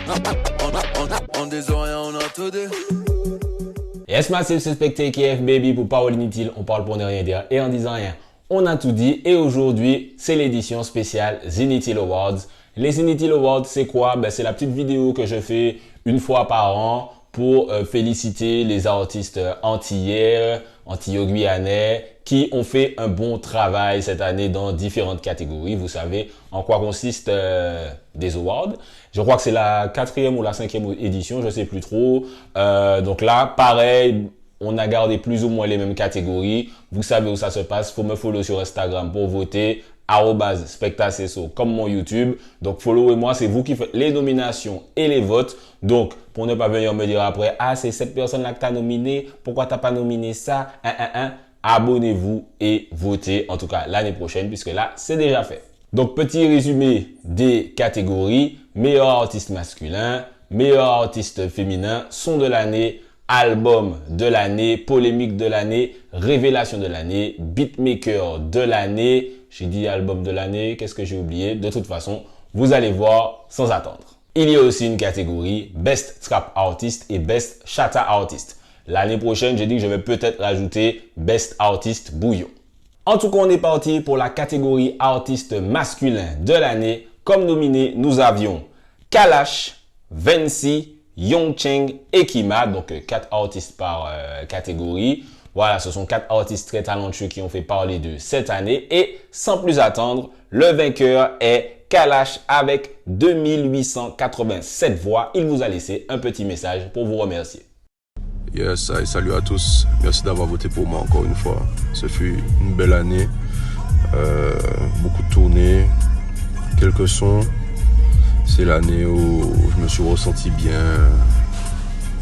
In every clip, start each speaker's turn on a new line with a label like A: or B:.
A: On des oreilles, on a tout dit.
B: Yes, massive suspect KF baby pour parole inutile, on parle pour ne rien dire et en disant rien, on a tout dit et aujourd'hui c'est l'édition spéciale Zinitil Awards. Les Zinitil Awards c'est quoi? C'est la petite vidéo que je fais une fois par an pour féliciter les artistes antillais, antillo-guyanais qui ont fait un bon travail cette année dans différentes catégories. Vous savez en quoi consiste des awards. Je crois que c'est la 4e ou la 5e édition, je sais plus trop. Donc là, pareil, on a gardé plus ou moins les mêmes catégories. Vous savez où ça se passe. Faut me follow sur Instagram pour voter. @spectaceso comme mon YouTube. Donc followez-moi, c'est vous qui faites les nominations et les votes. Donc pour ne pas venir me dire après, ah c'est cette personne-là que t'as nominé, pourquoi t'as pas nominé ça, abonnez-vous et votez en tout cas l'année prochaine puisque là c'est déjà fait. Donc petit résumé des catégories: meilleur artiste masculin, meilleur artiste féminin, son de l'année, album de l'année, polémique de l'année, révélation de l'année, beatmaker de l'année. J'ai dit album de l'année, qu'est-ce que j'ai oublié? De toute façon, vous allez voir sans attendre. Il y a aussi une catégorie Best Trap Artist et Best Chata Artist. L'année prochaine, j'ai dit que je vais peut-être rajouter Best Artist Bouillon. En tout cas, on est parti pour la catégorie artiste masculin de l'année. Comme nominé, nous avions Kalash, Vency, Yongcheng et Kima. Donc 4 artistes par catégorie. Voilà, ce sont 4 artistes très talentueux qui ont fait parler d'eux cette année. Et sans plus attendre, le vainqueur est Kalash avec 2887 voix. Il vous a laissé un petit message pour vous remercier.
C: Yes, salut à tous. Merci d'avoir voté pour moi encore une fois. Ce fut une belle année. Beaucoup de tournées, quelques sons. C'est l'année où je me suis ressenti bien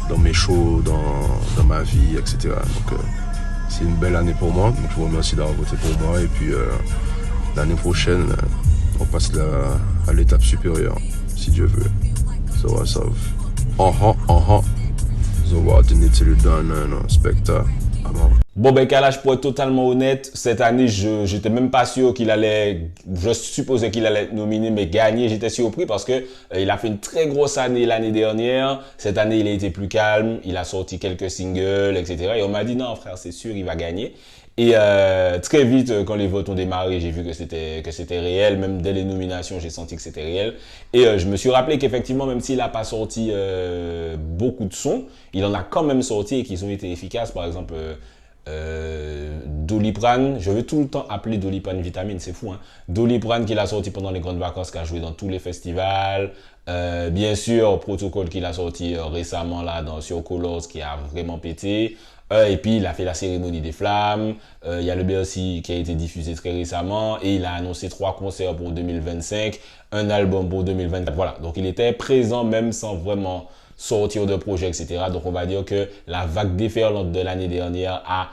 C: dans mes shows, dans ma vie, etc. Donc c'est une belle année pour moi. Donc je vous remercie d'avoir voté pour moi. Et puis l'année prochaine, on passe à l'étape supérieure, si Dieu veut. So what's up? The world Zinitil done, Specta.
B: Bon Kalash, pour être totalement honnête, cette année, j'étais même pas sûr qu'il allait, je supposais qu'il allait être nominé, mais gagner, j'étais surpris parce que il a fait une très grosse année l'année dernière. Cette année, il a été plus calme, il a sorti quelques singles, etc. Et on m'a dit non frère, c'est sûr, il va gagner. Et très vite, quand les votes ont démarré, j'ai vu que c'était réel. Même dès les nominations, j'ai senti que c'était réel. Et je me suis rappelé qu'effectivement, même s'il n'a pas sorti beaucoup de sons, il en a quand même sorti et qu'ils ont été efficaces. Par exemple, Doliprane, je veux tout le temps appeler Doliprane Vitamine, c'est fou, hein. Doliprane qu'il a sorti pendant les grandes vacances, qui a joué dans tous les festivals. Bien sûr, Protocol qu'il a sorti récemment là sur Colors, qui a vraiment pété. Et puis il a fait la cérémonie des flammes. Il y a le BLC qui a été diffusé très récemment et il a annoncé 3 concerts pour 2025, un album pour 2024. Voilà, donc il était présent même sans vraiment sortir de projet, etc. Donc on va dire que la vague déferlante de l'année dernière a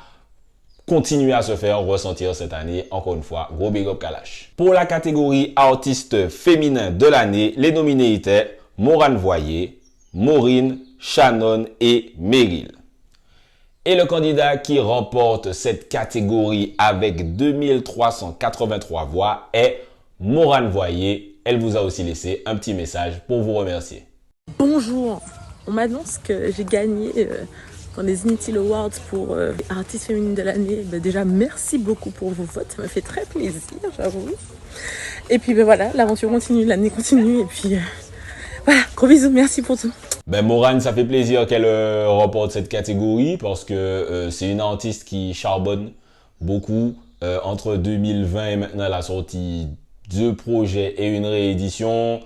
B: continué à se faire ressentir cette année. Encore une fois, gros big up Kalash. Pour la catégorie artiste féminin de l'année, les nominés étaient Morane Voyer, Maureen, Shannon et Meryl. Et le candidat qui remporte cette catégorie avec 2383 voix est Morane Voyer. Elle vous a aussi laissé un petit message pour vous remercier.
D: Bonjour, on m'annonce que j'ai gagné dans les Zinitil Awards pour artiste féminine de l'année. Déjà, merci beaucoup pour vos votes, ça me fait très plaisir, j'avoue. Et puis voilà, l'aventure continue, l'année continue. Et puis voilà, gros bisous, merci pour tout.
B: Morane, ça fait plaisir qu'elle remporte cette catégorie parce que c'est une artiste qui charbonne beaucoup. Entre 2020 et maintenant, elle a sorti 2 projets et une réédition.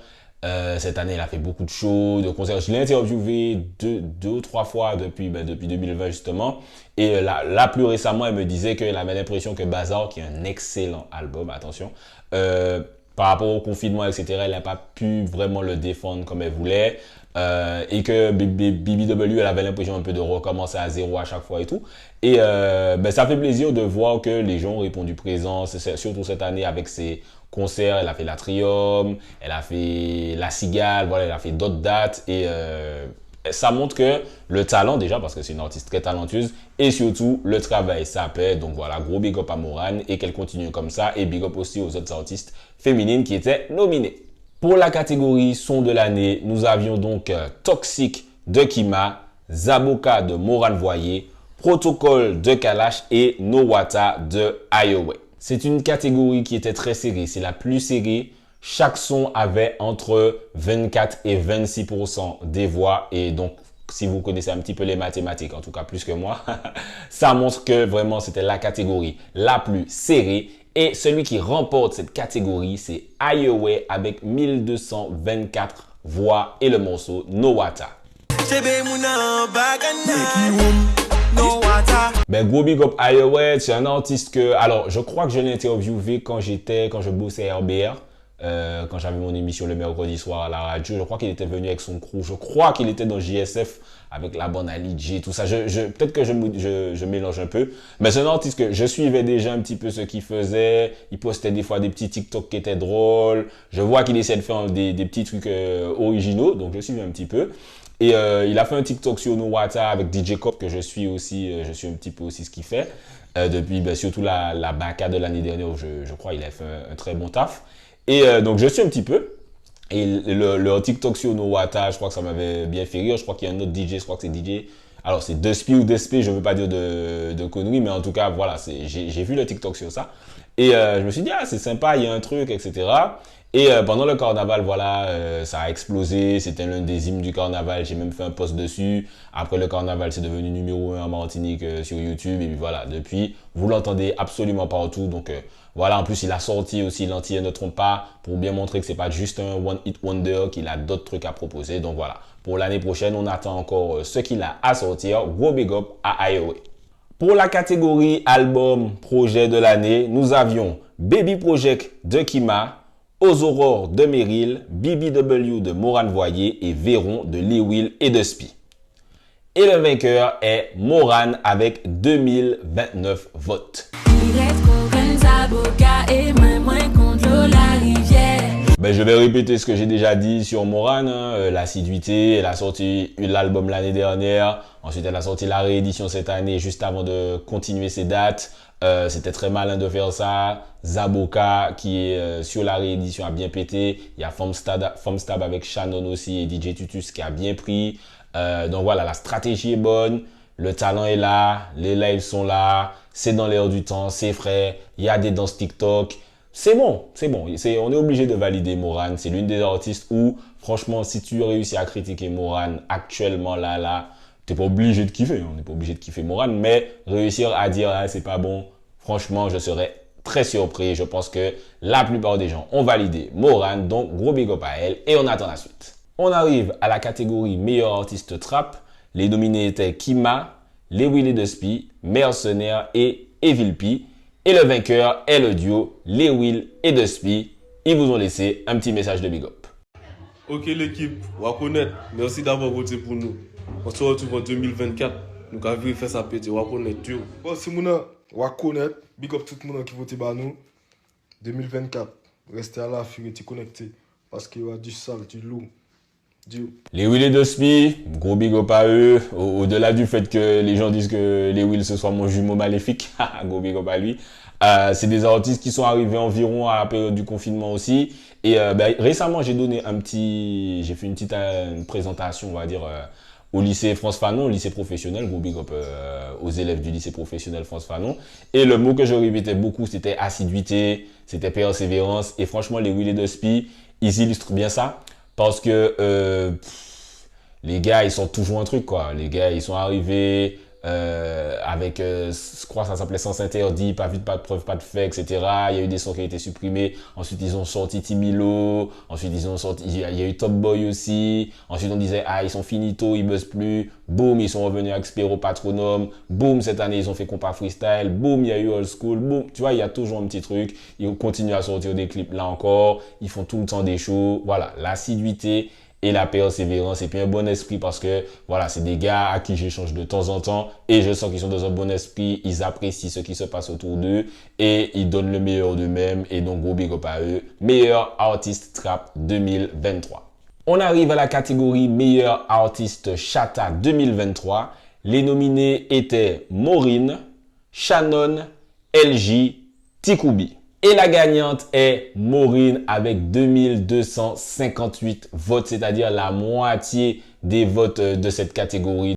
B: Cette année, elle a fait beaucoup de shows, de concerts. Je l'ai interviewée 2 ou 3 fois depuis 2020 justement. Et là, plus récemment, elle me disait qu'elle avait l'impression que Bazar, qui est un excellent album, attention, par rapport au confinement, etc., elle n'a pas pu vraiment le défendre comme elle voulait. Et que BBW, elle avait l'impression un peu de recommencer à zéro à chaque fois et tout. Et ça fait plaisir de voir que les gens ont répondu présent, surtout cette année avec ses concerts. Elle a fait l'Atrium, elle a fait la Cigale, voilà, elle a fait d'autres dates. Et ça montre que le talent déjà, parce que c'est une artiste très talentueuse, et surtout le travail, ça paie. Donc voilà, gros big up à Morane et qu'elle continue comme ça. Et big up aussi aux autres artistes féminines qui étaient nominées. Pour la catégorie son de l'année, nous avions donc Toxic de Kima, Zaboka de Moran Voyer, Protocol de Kalash et No Wata de Iowa. C'est une catégorie qui était très serrée, c'est la plus serrée. Chaque son avait entre 24 et 26% des voix et donc si vous connaissez un petit peu les mathématiques, en tout cas plus que moi, ça montre que vraiment c'était la catégorie la plus serrée. Et celui qui remporte cette catégorie, c'est Iowa avec 1224 voix et le morceau No Wata. Ben, gros big up Iowa, c'est un artiste que, alors je crois que je l'ai interviewé quand je bossais à RBR. Quand j'avais mon émission le mercredi soir à la radio, je crois qu'il était venu avec son crew, je crois qu'il était dans JSF avec la bande Ali J, tout ça. Peut-être que je mélange un peu, mais c'est un artiste que je suivais déjà un petit peu ce qu'il faisait. Il postait des fois des petits TikTok qui étaient drôles. Je vois qu'il essaie de faire des petits trucs originaux, donc je suivais un petit peu. Et il a fait un TikTok sur No Wata avec DJ Cop que je suis aussi, je suis un petit peu aussi ce qu'il fait. Depuis surtout la Baka de l'année dernière, je crois qu'il a fait un très bon taf. Et donc je suis un petit peu. Et le TikTok sur No Wata, je crois que ça m'avait bien fait rire. Je crois qu'il y a un autre DJ, je crois que c'est DJ. Alors c'est Duspi ou Despé, je veux pas dire de conneries, mais en tout cas voilà, j'ai vu le TikTok sur ça. Et je me suis dit, ah c'est sympa, il y a un truc, etc. Et pendant le carnaval, voilà, ça a explosé. C'était l'un des hymnes du carnaval. J'ai même fait un post dessus. Après le carnaval, c'est devenu numéro 1 en Martinique sur YouTube. Et puis voilà, depuis, vous l'entendez absolument partout. Donc voilà, en plus, il a sorti aussi l'Antillais ne trompe pas pour bien montrer que c'est pas juste un one hit wonder, qu'il a d'autres trucs à proposer. Donc voilà, pour l'année prochaine, on attend encore ce qu'il a à sortir. Gros big up à Iowa. Pour la catégorie album projet de l'année, nous avions Baby Project de Kima, Aux Aurores de Meryl, BBW de Moran Voyer et Véron de Lewil et de Spi. Et le vainqueur est Moran avec 2029 votes. Ben, je vais répéter ce que j'ai déjà dit sur Moran, hein, l'assiduité. Elle a sorti l'album l'année dernière. Ensuite, elle a sorti la réédition cette année, juste avant de continuer ses dates. C'était très malin de faire ça. Zaboka, qui est sur la réédition, a bien pété. Il y a Fomstab avec Shannon aussi et DJ Tutus qui a bien pris. Donc voilà, la stratégie est bonne. Le talent est là. Les lives sont là. C'est dans l'air du temps. C'est frais. Il y a des danses TikTok. C'est bon, c'est bon. On est obligé de valider Moran. C'est l'une des artistes où, franchement, si tu réussis à critiquer Moran actuellement là, t'es pas obligé de kiffer. On n'est pas obligé de kiffer Moran, mais réussir à dire ah, c'est pas bon, franchement, je serais très surpris. Je pense que la plupart des gens ont validé Moran, donc gros big up à elle et on attend la suite. On arrive à la catégorie meilleur artiste trap. Les nominés étaient Kima, Lewil et Duspi, Mercenaire et Evil P. Et le vainqueur est le duo Lewil et Duspi. Ils vous ont laissé un petit message de big up.
E: Ok l'équipe, on va connaître. Merci d'avoir voté pour nous. On se retrouve en 2024. Nous avons fait ça péter, on va connaître tout.
F: Bon, si on va connaître, big up tout le monde qui vote pour nous. 2024, restez à l'affût et connectés. Parce qu'il y a du sale, du lourd.
B: Lewil et Duspi, gros big up à eux. Au-delà du fait que les gens disent que Lewil ce soit mon jumeau maléfique, gros big up à lui. C'est des artistes qui sont arrivés environ à la période du confinement aussi. Et récemment, j'ai fait une petite présentation, on va dire, au lycée France Fanon, au lycée professionnel, gros big up aux élèves du lycée professionnel France Fanon. Et le mot que je répétais beaucoup, c'était assiduité, c'était persévérance. Et franchement, Lewil et Duspi, ils illustrent bien ça. Parce que les gars, ils sont toujours un truc, quoi. Les gars, ils sont arrivés avec, je crois que ça s'appelait Sens Interdit, pas vite, pas de preuve, pas de fait, etc. Il y a eu des sons qui ont été supprimés. Ensuite, ils ont sorti Timilo. Ensuite, il y a eu Top Boy aussi. Ensuite, on disait, ah, ils sont finito, ils buzzent plus. Boum, ils sont revenus avec Spéro Patronome. Boum, cette année, ils ont fait Compa Freestyle. Boum, il y a eu Old School. Boum, tu vois, il y a toujours un petit truc. Ils continuent à sortir des clips là encore. Ils font tout le temps des shows. Voilà, l'assiduité et la persévérance et puis un bon esprit parce que voilà, c'est des gars à qui j'échange de temps en temps et je sens qu'ils sont dans un bon esprit, ils apprécient ce qui se passe autour d'eux et ils donnent le meilleur d'eux-mêmes et donc gros big up à eux. Meilleur artiste trap 2023. On arrive à la catégorie meilleur artiste chata 2023. Les nominés étaient Maureen, Shannon, LJ, Tikoubi. Et la gagnante est Maureen avec 2258 votes, c'est-à-dire la moitié des votes de cette catégorie.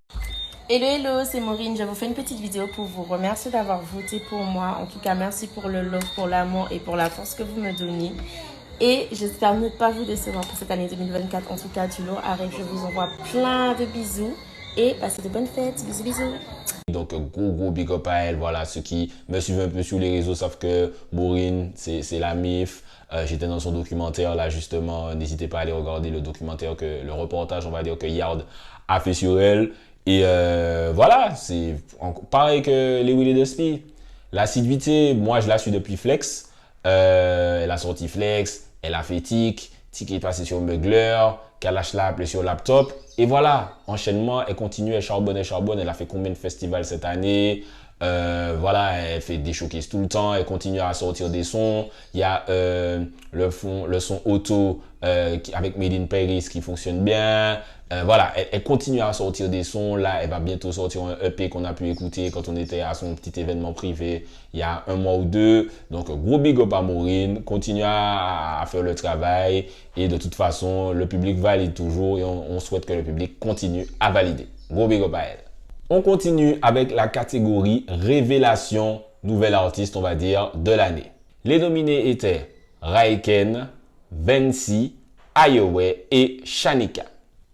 G: Hello, hello, c'est Maureen. Je vous fais une petite vidéo pour vous remercier d'avoir voté pour moi. En tout cas, merci pour le love, pour l'amour et pour la force que vous me donnez. Et j'espère ne pas vous décevoir pour cette année 2024. En tout cas, du lot arrive. Je vous envoie plein de bisous et passez de bonnes fêtes. Bisous, bisous.
B: Donc, gros big up à elle. Voilà, ceux qui me suivent un peu sur les réseaux savent que Maureen, c'est la MIF. J'étais dans son documentaire là, justement. N'hésitez pas à aller regarder le documentaire, le reportage, on va dire, que Yard a fait sur elle. Et voilà, c'est pareil que les Willy Dusty. L'assiduité, moi je la suis depuis Flex. Elle a sorti Flex, elle a fait Tic est passé sur Mugler, Kalash l'a appelé sur laptop. Et voilà, enchaînement, elle continue, elle charbonne. Elle a fait combien de festivals cette année? Voilà, elle fait des showcases tout le temps, elle continue à sortir des sons. Il y a le son auto avec Made in Paris qui fonctionne bien. Voilà, elle continue à sortir des sons. Là, elle va bientôt sortir un EP qu'on a pu écouter quand on était à son petit événement privé il y a un mois ou deux. Donc, gros big up à Maureen. Continue à faire le travail. Et de toute façon, le public valide toujours et on souhaite que le public continue à valider. Gros big up à elle. On continue avec la catégorie révélation, nouvel artiste, on va dire, de l'année. Les nominés étaient Raiken, Vency, Ayowe et Shanika.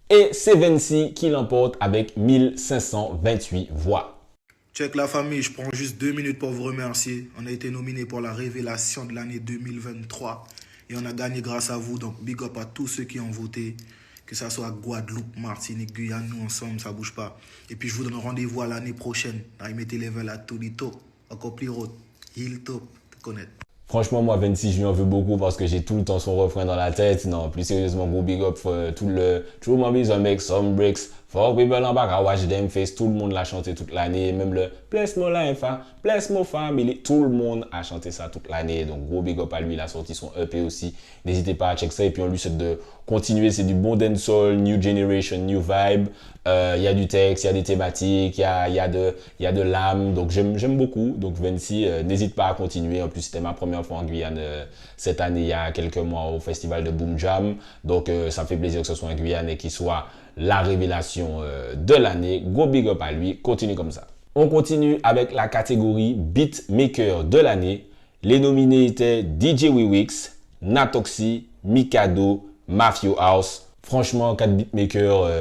B: Et c'est Vency qui l'emporte avec 1528 voix.
F: Check la famille, je prends juste 2 minutes pour vous remercier. On a été nominé pour la révélation de l'année 2023 et on a gagné grâce à vous. Donc big up à tous ceux qui ont voté. Que ça soit Guadeloupe, Martinique, Guyane, nous ensemble, ça bouge pas. Et puis je vous donne rendez-vous à l'année prochaine. Dans mettez level à tout top, encore plus haut, hill top, te connaître.
B: Franchement, moi, 26, je lui en veux beaucoup parce que j'ai tout le temps son refrain dans la tête. Non, plus sérieusement, gros big up, tout le True Mommies on make some bricks. Fuck people on back, I watch them face. Tout le monde l'a chanté toute l'année. Même le Bless Mo Life, Bless Mo Family. Tout le monde a chanté ça toute l'année. Donc, gros big up à lui. Il a sorti son EP aussi. N'hésitez pas à check ça. Et puis, on lui souhaite de continuer. C'est du bon dancehall, new generation, new vibe. Il y a du texte, il y a des thématiques, il y a de l'âme. Donc, j'aime beaucoup. Donc, Vency, n'hésite pas à continuer. En plus, c'était ma première fois en Guyane cette année, il y a quelques mois, au festival de Boom Jam. Donc, ça me fait plaisir que ce soit en Guyane et qu'il soit la révélation de l'année. Go big up à lui. Continue comme ça. On continue avec la catégorie Beatmaker de l'année. Les nominés étaient DJ Wewix, Natoxy, Mikado, Mafio House. Franchement, 4 beatmakers,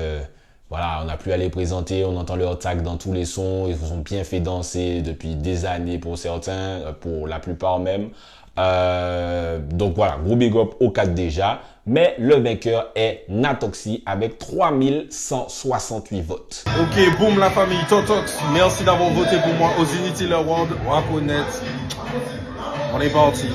B: voilà, on n'a plus à les présenter. On entend leur tag dans tous les sons. Ils vous ont bien fait danser depuis des années pour certains, pour la plupart même. Donc voilà, gros big up aux 4 déjà. Mais le vainqueur est Natoxy avec 3168 votes.
E: Ok, boum la famille, Totox, merci d'avoir voté pour moi aux Unity Awards. Waconet, on est parti.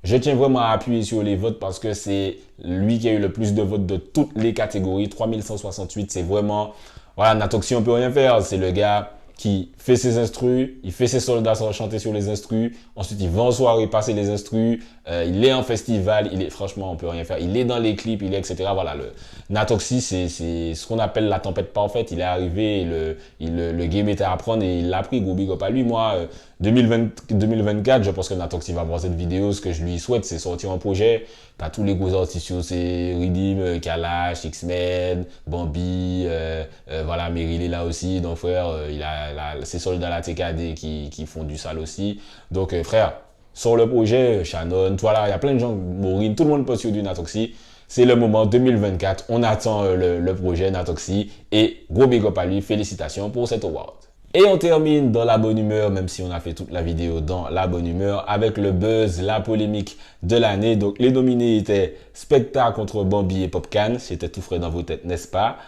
B: Je tiens vraiment à appuyer sur les votes parce que c'est lui qui a eu le plus de votes de toutes les catégories. 3168, c'est vraiment... Voilà, Natoxy, on peut rien faire. C'est le gars qui fait ses instrus, il fait ses soldats chanter sur les instrus, ensuite il va en soirée passer les instrus, il est en festival, franchement on peut rien faire, il est dans les clips, il est etc. Voilà, le Natoxy c'est ce qu'on appelle la tempête parfaite, il est arrivé, le game était à prendre et il l'a pris, go big up à lui. Moi 2024, je pense que Natoxy va voir cette vidéo, ce que je lui souhaite c'est sortir un projet. T'as tous les gros artistes, c'est Redeem, Kalash, X-Men, Bambi, voilà, Meryl est là aussi, donc frère, il a ses soldats à la TKD qui font du sale aussi. Donc frère, sur le projet, Shannon, voilà, il y a plein de gens, Maureen, tout le monde peut sur du Natoxy. C'est le moment 2024, on attend le projet Natoxy et gros big up à lui, félicitations pour cet award. Et on termine dans la bonne humeur, même si on a fait toute la vidéo dans la bonne humeur, avec le buzz, la polémique de l'année. Donc les nominés étaient Specta contre Bambi et Popcan, c'était tout frais dans vos têtes, n'est-ce pas?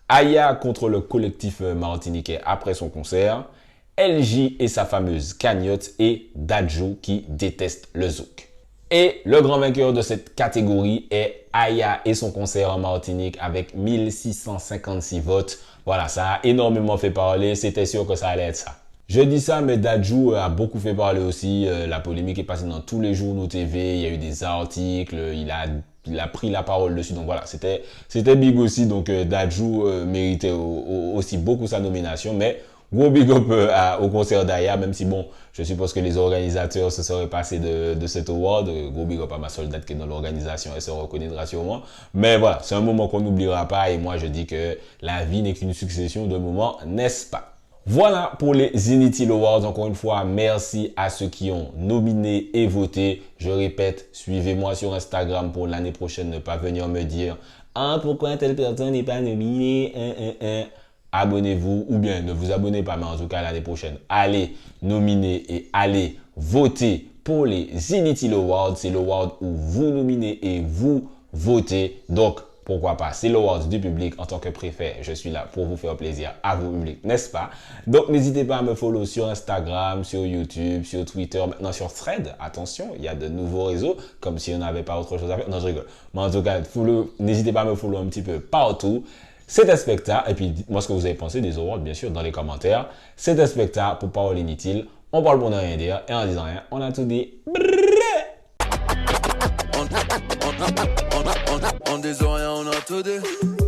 B: Aya contre le collectif martiniquais après son concert, LJ et sa fameuse cagnotte et Dadjo qui déteste le zouk. Et le grand vainqueur de cette catégorie est Aya et son concert en Martinique avec 1656 votes. Voilà, ça a énormément fait parler, c'était sûr que ça allait être ça. Je dis ça, mais Dadju a beaucoup fait parler aussi. La polémique est passée dans tous les journaux TV, il y a eu des articles, il a pris la parole dessus. Donc voilà, c'était big aussi. Donc Dadju méritait aussi beaucoup sa nomination. Mais Gros big up au concert d'Aya, même si bon, je suppose que les organisateurs se seraient passés de cet award. Gros big up à ma soldate qui est dans l'organisation, elle se reconnaîtra sûrement. Mais voilà, c'est un moment qu'on n'oubliera pas et moi je dis que la vie n'est qu'une succession de moments, n'est-ce pas? Voilà pour les Zenith Hill Awards. Encore une fois, merci à ceux qui ont nominé et voté. Je répète, suivez-moi sur Instagram pour l'année prochaine, ne pas venir me dire « Ah, pourquoi telle personne n'est pas nominée ?» Abonnez-vous ou bien ne vous abonnez pas, mais en tout cas l'année prochaine, allez nominer et allez voter pour les Zenith Hill Awards. C'est l'award où vous nominez et vous votez. Donc, pourquoi pas, c'est l'award du public. En tant que préfet, je suis là pour vous faire plaisir à vous public, n'est-ce pas? Donc, n'hésitez pas à me follow sur Instagram, sur YouTube, sur Twitter, maintenant sur Thread. Attention, il y a de nouveaux réseaux, comme si on n'avait pas autre chose à faire. Non, je rigole. Mais en tout cas, n'hésitez pas à me follow un petit peu partout. C'était un spectacle, et puis dites-moi ce que vous avez pensé des awards, bien sûr, dans les commentaires. C'était un spectacle pour Parole Inutile. On parle pour ne rien dire, et en disant rien, on a tout dit.
A: En disant rien, on a tout dit.